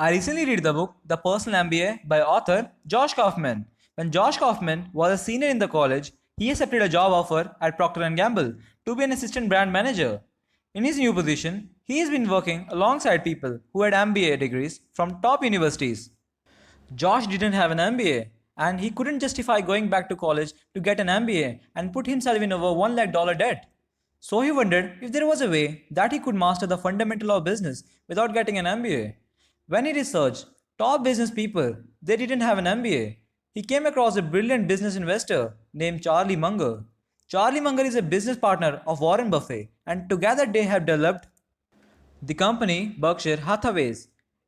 I recently read the book The Personal MBA by author Josh Kaufman. When Josh Kaufman was a senior in the college, he accepted a job offer at Procter & Gamble to be an assistant brand manager. In his new position, he has been working alongside people who had MBA degrees from top universities. Josh didn't have an MBA and he couldn't justify going back to college to get an MBA and put himself in over $1 lakh debt. So he wondered if there was a way that he could master the fundamental of business without getting an MBA. When he researched top business people, they didn't have an MBA. He came across a brilliant business investor named Charlie Munger. Charlie Munger is a business partner of Warren Buffett, and together they have developed the company Berkshire Hathaway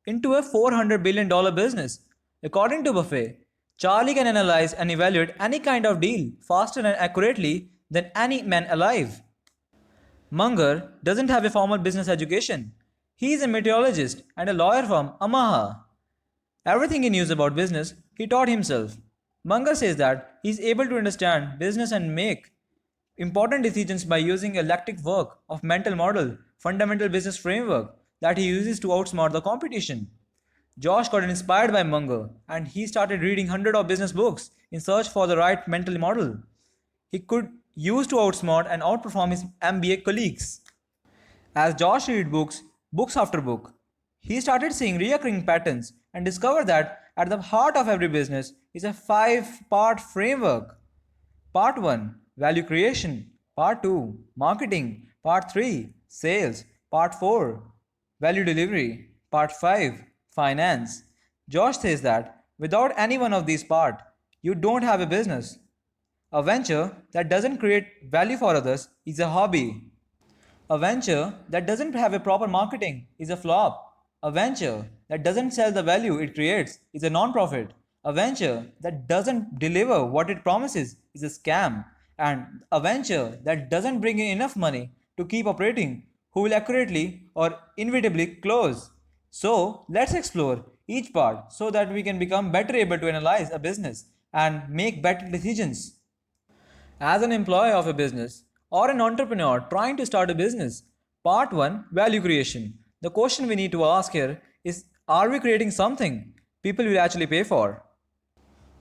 into a $400 billion business. According to Buffett, Charlie can analyze and evaluate any kind of deal faster and accurately than any man alive. Munger doesn't have a formal business education. He is a meteorologist and a lawyer from Omaha. Everything he knew about business, he taught himself. Munger says that he is able to understand business and make important decisions by using a lactic work of mental model, fundamental business framework that he uses to outsmart the competition. Josh got inspired by Munger and he started reading hundreds of business books in search for the right mental model he could use to outsmart and outperform his MBA colleagues. As Josh read books after book, he started seeing recurring patterns and discovered that at the heart of every business is a five-part framework. Part 1, value creation. Part 2, marketing. Part 3, sales. Part 4, value delivery. Part 5, finance. Josh says that without any one of these parts, you don't have a business. A venture that doesn't create value for others is a hobby. A venture that doesn't have a proper marketing is a flop. A venture that doesn't sell the value it creates is a non-profit. A venture that doesn't deliver what it promises is a scam. And a venture that doesn't bring in enough money to keep operating who will accurately or inevitably close. So let's explore each part so that we can become better able to analyze a business and make better decisions. As an employee of a business or an entrepreneur trying to start a business, part 1, value creation. The question we need to ask here is, are we creating something people will actually pay for?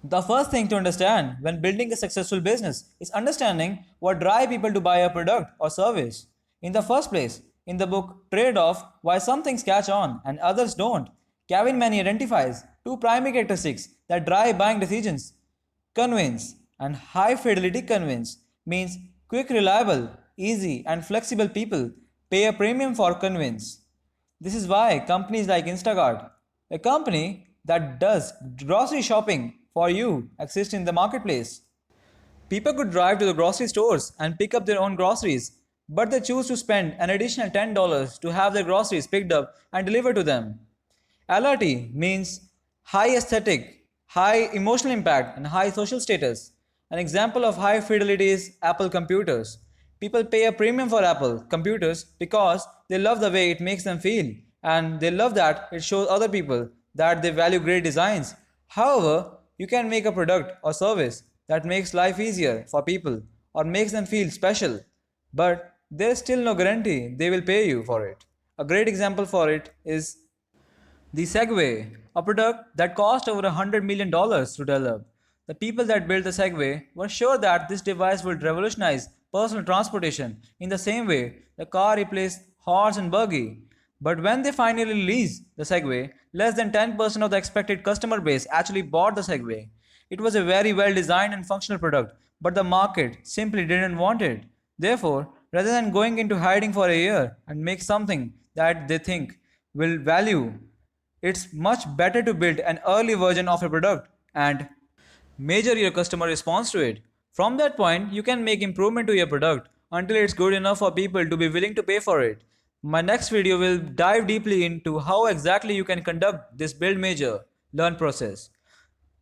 The first thing to understand when building a successful business is understanding what drives people to buy a product or service. In the first place, in the book Trade Off: Why Some Things Catch On and Others Don't, Kevin Manny identifies two primary characteristics that drive buying decisions: convenience and high fidelity. Convenience means quick, reliable, easy, and flexible. People pay a premium for convenience. This is why companies like Instacart, a company that does grocery shopping for you, exist in the marketplace. People could drive to the grocery stores and pick up their own groceries, but they choose to spend an additional $10 to have their groceries picked up and delivered to them. LRT means high aesthetic, high emotional impact, and high social status. An example of high fidelity is Apple computers. People pay a premium for Apple computers because they love the way it makes them feel and they love that it shows other people that they value great designs. However, you can make a product or service that makes life easier for people or makes them feel special, but there is still no guarantee they will pay you for it. A great example for it is the Segway, a product that cost over $100 million to develop. The people that built the Segway were sure that this device would revolutionize personal transportation in the same way the car replaced horse and buggy. But when they finally released the Segway, less than 10% of the expected customer base actually bought the Segway. It was a very well designed and functional product, but the market simply didn't want it. Therefore, rather than going into hiding for a year and make something that they think will value, it's much better to build an early version of a product and measure your customer response to it. From that point, you can make improvement to your product until it's good enough for people to be willing to pay for it. My next video will dive deeply into how exactly you can conduct this build, measure, learn process.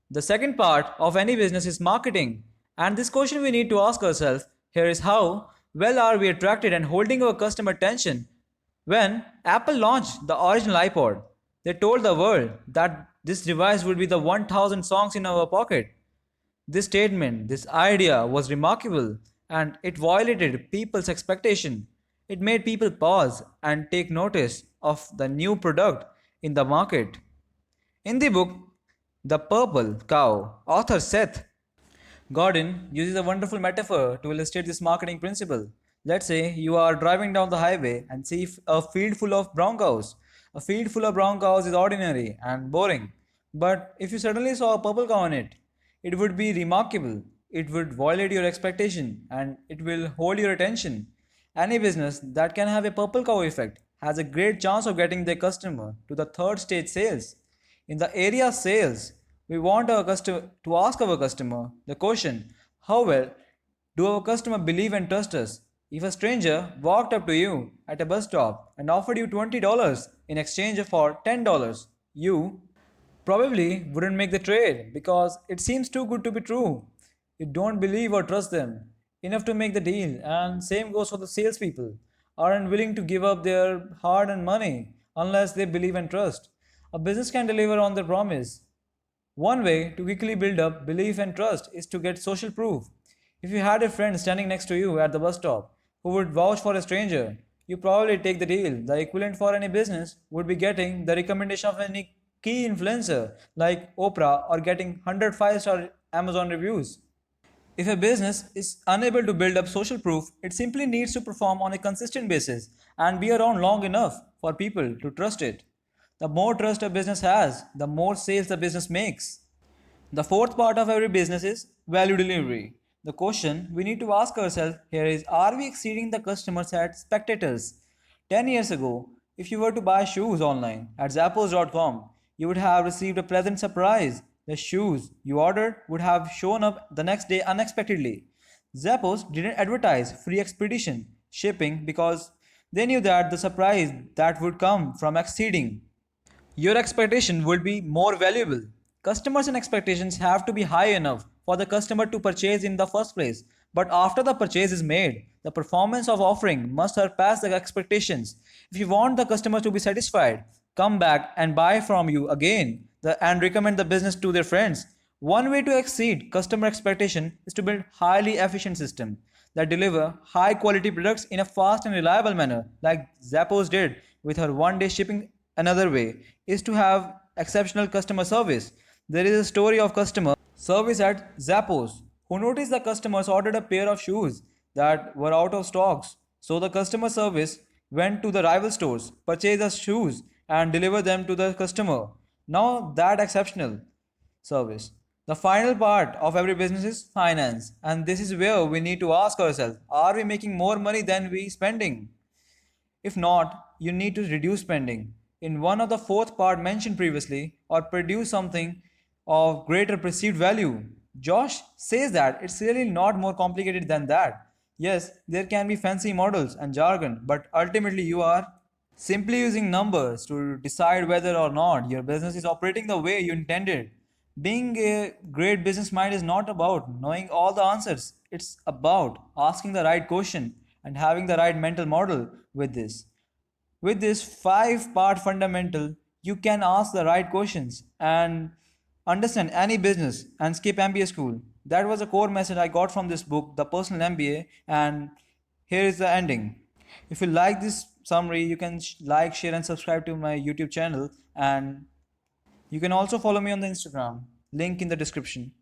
The second part of any business is marketing. And this question we need to ask ourselves here is, how well are we attracted and holding our customer attention? When Apple launched the original iPod, they told the world that this device would be the 1000 songs in our pocket. This statement, this idea was remarkable and it violated people's expectation. It made people pause and take notice of the new product in the market. In the book The Purple Cow, author Seth Godin uses a wonderful metaphor to illustrate this marketing principle. Let's say you are driving down the highway and see a field full of brown cows. A field full of brown cows is ordinary and boring. But if you suddenly saw a purple cow in it, it would be remarkable. It would violate your expectation and it will hold your attention. Any business that can have a purple cow effect has a great chance of getting their customer to the third stage sales. In the area of sales, we want our customer to ask our customer the question, how well do our customer believe and trust us? If a stranger walked up to you at a bus stop and offered you $20 in exchange for $10, you probably wouldn't make the trade because it seems too good to be true. You don't believe or trust them enough to make the deal, and same goes for the salespeople. Aren't willing to give up their hard-earned money unless they believe and trust. A business can deliver on their promise. One way to quickly build up belief and trust is to get social proof. If you had a friend standing next to you at the bus stop who would vouch for a stranger, you probably take the deal. The equivalent for any business would be getting the recommendation of any key influencer like Oprah or getting 100 5-star Amazon reviews. If a business is unable to build up social proof, it simply needs to perform on a consistent basis and be around long enough for people to trust it. The more trust a business has, the more sales the business makes. The fourth part of every business is value delivery. The question we need to ask ourselves here is, are we exceeding the customers at spectators? 10 years ago, if you were to buy shoes online at Zappos.com, you would have received a pleasant surprise. The shoes you ordered would have shown up the next day unexpectedly. Zappos didn't advertise free expedition shipping because they knew that the surprise that would come from exceeding your expectation would be more valuable. Customers and expectations have to be high enough for the customer to purchase in the first place. But after the purchase is made, the performance of offering must surpass the expectations. If you want the customer to be satisfied, come back and buy from you again and recommend the business to their friends. One way to exceed customer expectation is to build highly efficient system that deliver high quality products in a fast and reliable manner, like Zappos did with her one-day shipping. Another way is to have exceptional customer service. There is a story of customer service at Zappos who noticed the customers ordered a pair of shoes that were out of stocks. So the customer service went to the rival stores, purchased the shoes and delivered them to the customer. Now that exceptional service. The final part of every business is finance, and this is where we need to ask ourselves, are we making more money than we spending? If not, you need to reduce spending in one of the fourth part mentioned previously or produce something of greater perceived value. Josh says that it's really not more complicated than that. Yes, there can be fancy models and jargon, but ultimately you are simply using numbers to decide whether or not your business is operating the way you intended. Being a great business mind is not about knowing all the answers, it's about asking the right question and having the right mental model with this. With this five-part fundamental, you can ask the right questions and understand any business and skip MBA school. That was a core message I got from this book, The Personal MBA, and here is the ending. If you like this summary, you can like, share, and subscribe to my YouTube channel, and you can also follow me on the Instagram. Link in the description.